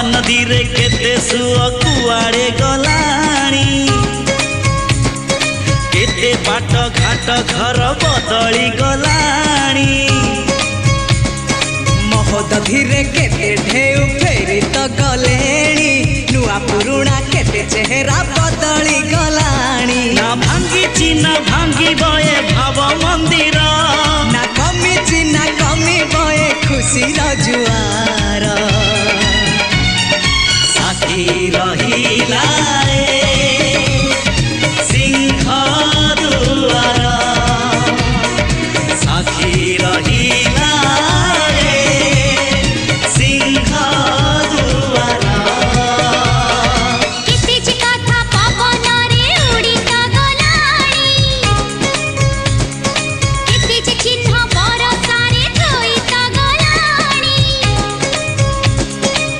महानदी रे केते सुअ कुआड़े गलाणी केते बाट घाट घर बदली गलाणी महोदधि रे केते ढेउ फेरी तो गलेणी नुआ पुरुणा केते चेहरा बदली गलाणी ना भांगी ची ना भांगी